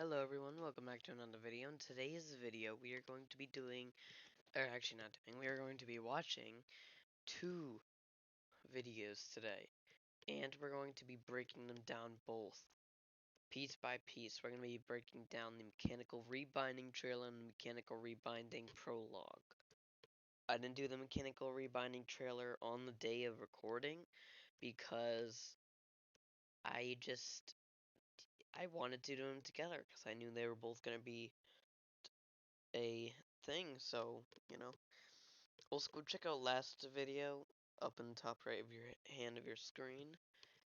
Hello everyone, welcome back to another video. In today's video, we are going to be doing, or actually not doing, we are going to be watching two videos today. And we're going to be breaking them down both, piece by piece. We're going to be breaking down the mechanical rebinding trailer and the mechanical rebinding prologue. I didn't do the mechanical rebinding trailer on the day of recording because I wanted to do them together because I knew they were both going to be a thing, so, Also, go check out last video up in the top right of your hand of your screen,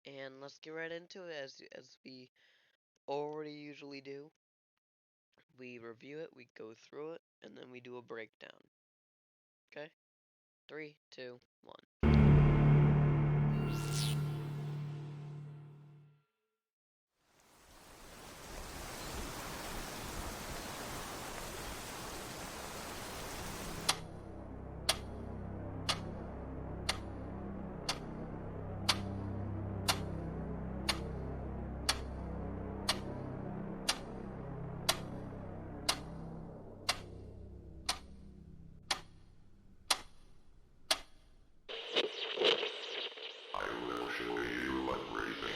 and let's get right into it as we already usually do. We review it, we go through it, and then we do a breakdown. Okay? 3, 2, 1. I will show you what raping.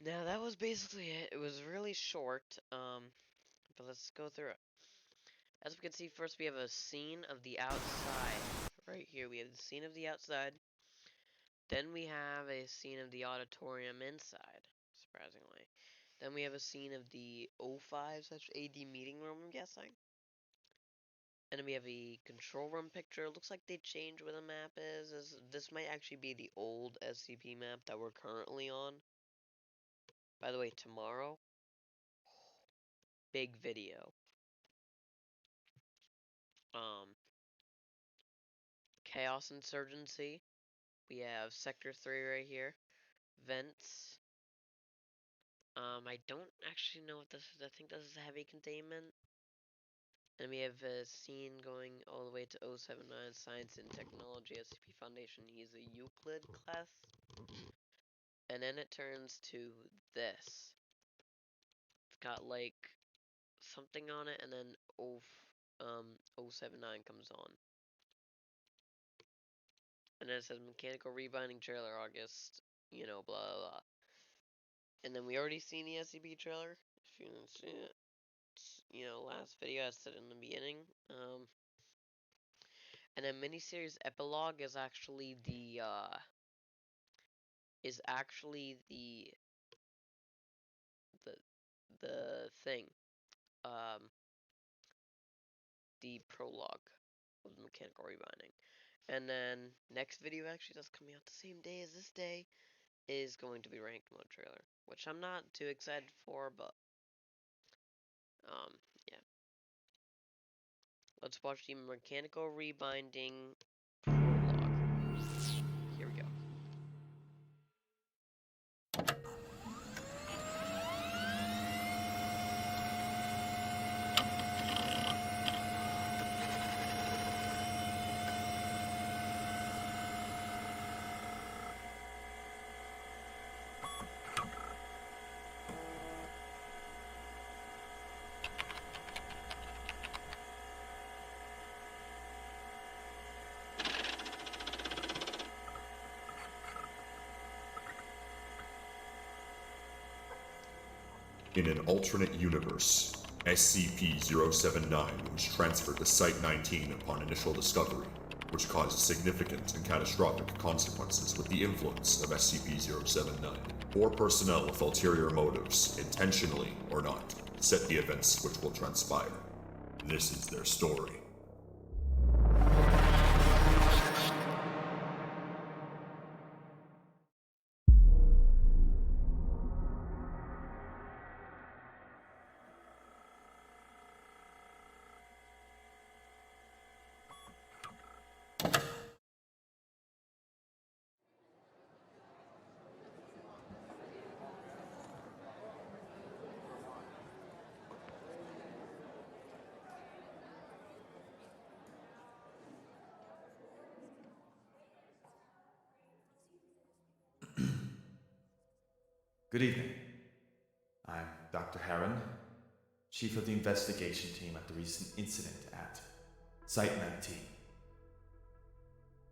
Now that was basically it. It was really short, but let's go through it. As we can see, first we have a scene of the outside. Right here, we have the scene of the outside. Then we have a scene of the auditorium inside, surprisingly. Then we have a scene of the O5/AD meeting room, I'm guessing. And then we have a control room picture. It looks like they changed where the map is. This might actually be the old SCP map that we're currently on. By the way, tomorrow, big video. Chaos Insurgency. We have Sector 3 right here. Vents. I don't actually know what this is. I think this is heavy containment. And we have a scene going all the way to 079 Science and Technology SCP Foundation. He's a Euclid class. And then it turns to this. It's got like something on it, and then 079 comes on. And then it says Mechanical Rebinding Trailer August, blah blah blah. And then we already seen the SCP trailer. If you didn't see it, last video I said in the beginning. And then miniseries epilogue is actually the the thing, the prologue of the mechanical rebinding. And then next video actually does coming out the same day as this day is going to be ranked mode trailer, which I'm not too excited for, but yeah. Let's watch the mechanical rebinding prologue. Here we go. In an alternate universe, SCP-079 was transferred to Site-19 upon initial discovery, which caused significant and catastrophic consequences with the influence of SCP-079. Four personnel with ulterior motives, intentionally or not, set the events which will transpire. This is their story. Good evening. I'm Dr. Heron, Chief of the Investigation Team at the recent incident at Site 19.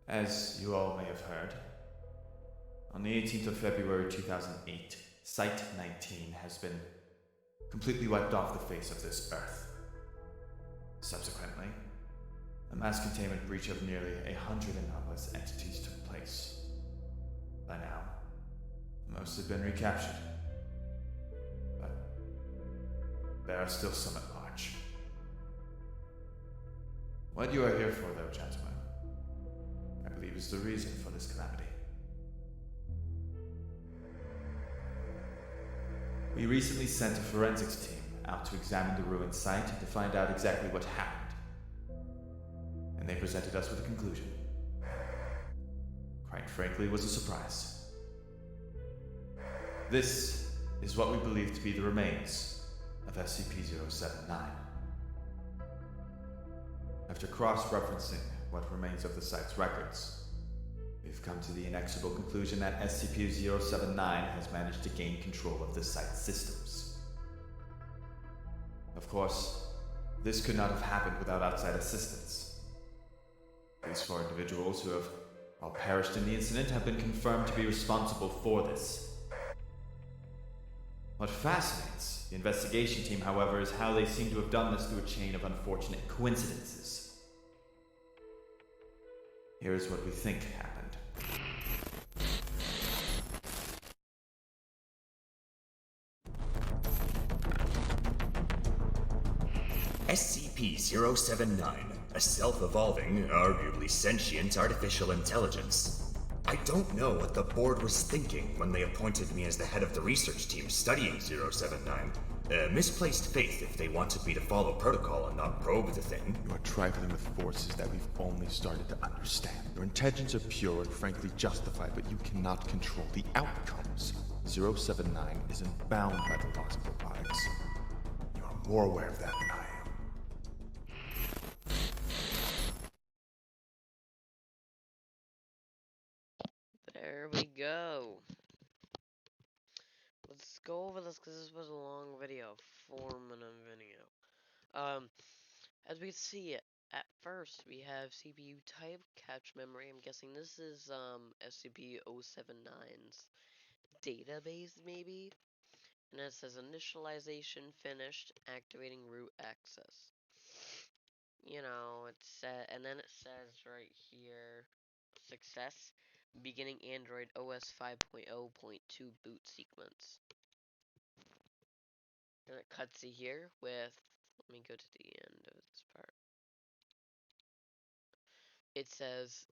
As you all may have heard, on the 18th of February 2008, Site 19 has been completely wiped off the face of this Earth. Subsequently, a mass containment breach of nearly 100 anomalous entities took place. By now, most have been recaptured. But there are still some at large. What you are here for, though, gentlemen, I believe is the reason for this calamity. We recently sent a forensics team out to examine the ruined site to find out exactly what happened. And they presented us with a conclusion. Quite frankly, it was a surprise. This is what we believe to be the remains of SCP-079. After cross-referencing what remains of the site's records, we've come to the inexorable conclusion that SCP-079 has managed to gain control of the site's systems. Of course, this could not have happened without outside assistance. These four individuals who have all perished in the incident have been confirmed to be responsible for this. What fascinates the investigation team, however, is how they seem to have done this through a chain of unfortunate coincidences. Here is what we think happened. SCP-079, a self-evolving, arguably sentient artificial intelligence. I don't know what the board was thinking when they appointed me as the head of the research team studying 079. Misplaced faith if they wanted me to follow protocol and not probe the thing. You are trifling with forces that we've only started to understand. Your intentions are pure and frankly justified, but you cannot control the outcomes. 079 isn't bound by the laws of robotics. You are more aware of that than I am. There we go. Let's go over this because this was a long video, 4-minute video. As we can see, at first we have CPU type, cache memory. I'm guessing this is SCP-079's database, maybe. And it says initialization finished, activating root access. You know, and then it says right here, success, beginning Android OS 5.0.2 boot sequence. And it cuts to here with, let me go to the end of this part. It says,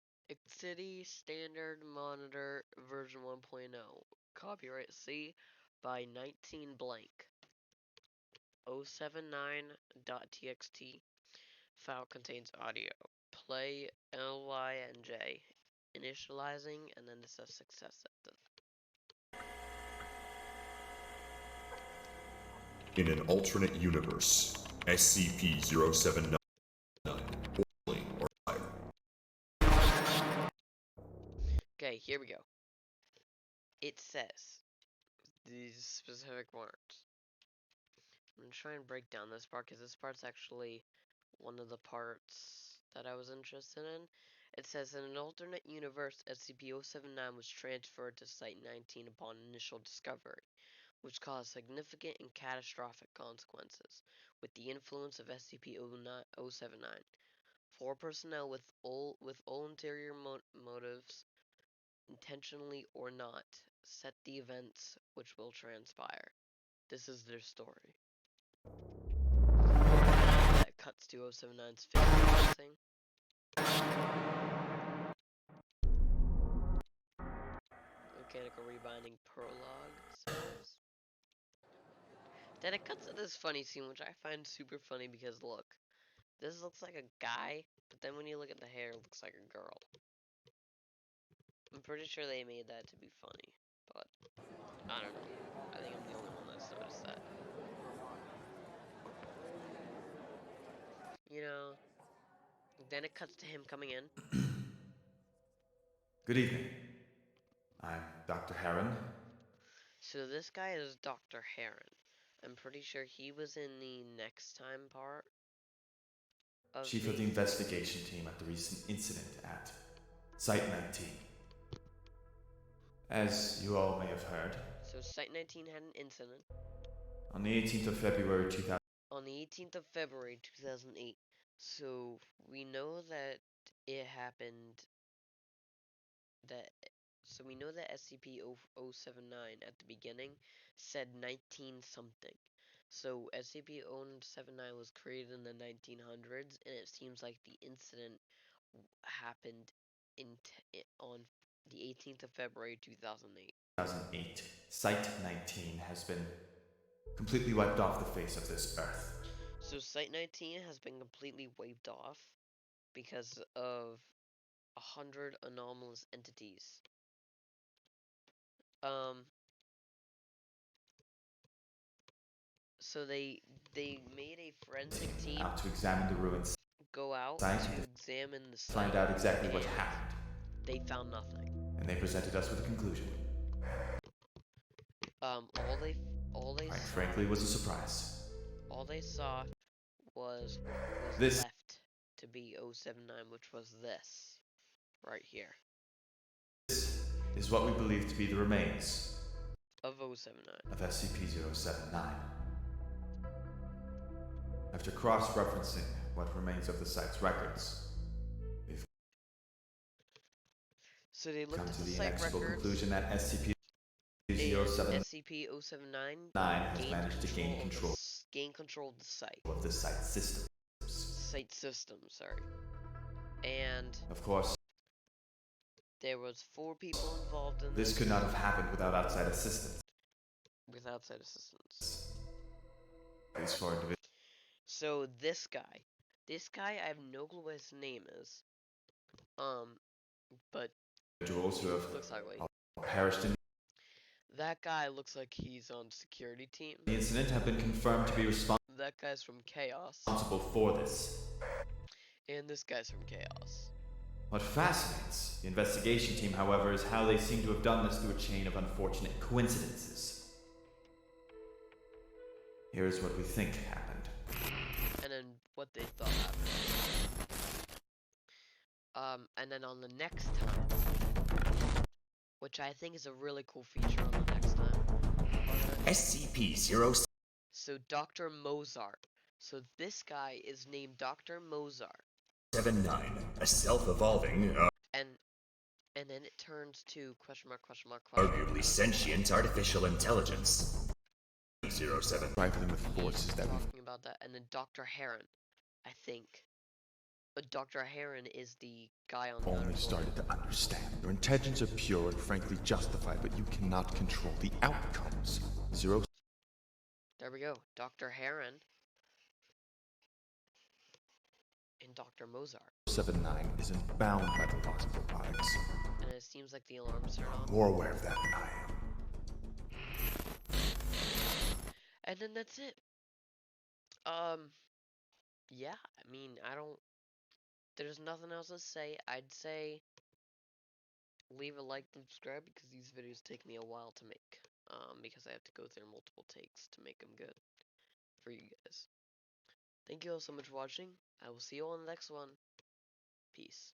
City Standard Monitor version 1.0, copyright C by 19 blank. 079.txt. File contains audio. Play LYNJ. Initializing, and then this says success at the In an alternate universe, SCP-079 or higher. Okay, here we go. It says these specific words. I'm gonna try and break down this part because this part's actually one of the parts that I was interested in. It says in an alternate universe, SCP-079 was transferred to Site-19 upon initial discovery, which caused significant and catastrophic consequences with the influence of SCP-079. 4 personnel with ulterior motives, intentionally or not, set the events which will transpire. This is their story. That cuts to 079's face Mechanical rebinding prologue says. Then it cuts to this funny scene, which I find super funny because look, this looks like a guy, but then when you look at the hair, it looks like a girl. I'm pretty sure they made that to be funny, but I don't know. I think I'm the only one that's noticed that. You know, then it cuts to him coming in. Good evening. I'm Dr. Heron, So this guy is Dr. Heron. I'm pretty sure he was in the next time part of Chief of the investigation team at the recent incident at Site 19. As you all may have heard, So Site 19 had an incident on the 18th of February 2000. on the 18th of February 2008. So we know that it happened that so we know that SCP-079 at the beginning said 19 something. So SCP-079 was created in the 1900s, and it seems like the incident happened on the 18th of February 2008. 2008, Site 19 has been completely wiped off the face of this Earth. So Site 19 has been completely wiped off because of 100 anomalous entities. So they made a forensic team out to examine the ruins, go out site to examine the site, find out exactly what and happened, they found nothing. and they presented us with a conclusion. All they Quite saw, frankly, was a surprise. all they saw was This left to be 079, which was this right here is what we believe to be the remains of 079. of SCP-079. After cross-referencing what remains of the site's records, we've So they come looked at to the the site inexorable records, conclusion that and SCP-079 SCP-079 has managed to gain control of the site. of the site system. Site system, sorry. And Of course, there was 4 people involved in this could not have happened without outside assistance. with outside assistance. These 4 So this guy, I have no clue what his name is. But individuals who have looks ugly. perished in That guy looks like he's on security team. the incident have been confirmed to be That guy's from Chaos. responsible for this. And this guy's from Chaos. What fascinates the investigation team, however, is how they seem to have done this through a chain of unfortunate coincidences. Here's what we think happened. And then what they thought happened. And then on the next time, which I think is a really cool feature on the next time. SCP-079. So Dr. Mozart. So this guy is named Dr. Mozart. A self-evolving, And then it turns to question mark. arguably sentient artificial intelligence. 07. Trifling with forces that we've Talking about that. And then Dr. Heron, I think. But Dr. Heron is the guy on the other only side. started to understand. Your intentions are pure and frankly justified, but you cannot control the outcomes. There we go. Dr. Heron and Dr. Mozart. 079 isn't bound by the lost robotics. And it seems like the alarms are on. More aware of that than I am. And then that's it. Yeah, I mean, there's nothing else to say. I'd say leave a like and subscribe because these videos take me a while to make. Because I have to go through multiple takes to make them good for you guys. Thank you all so much for watching. I will see you all in the next one. Peace.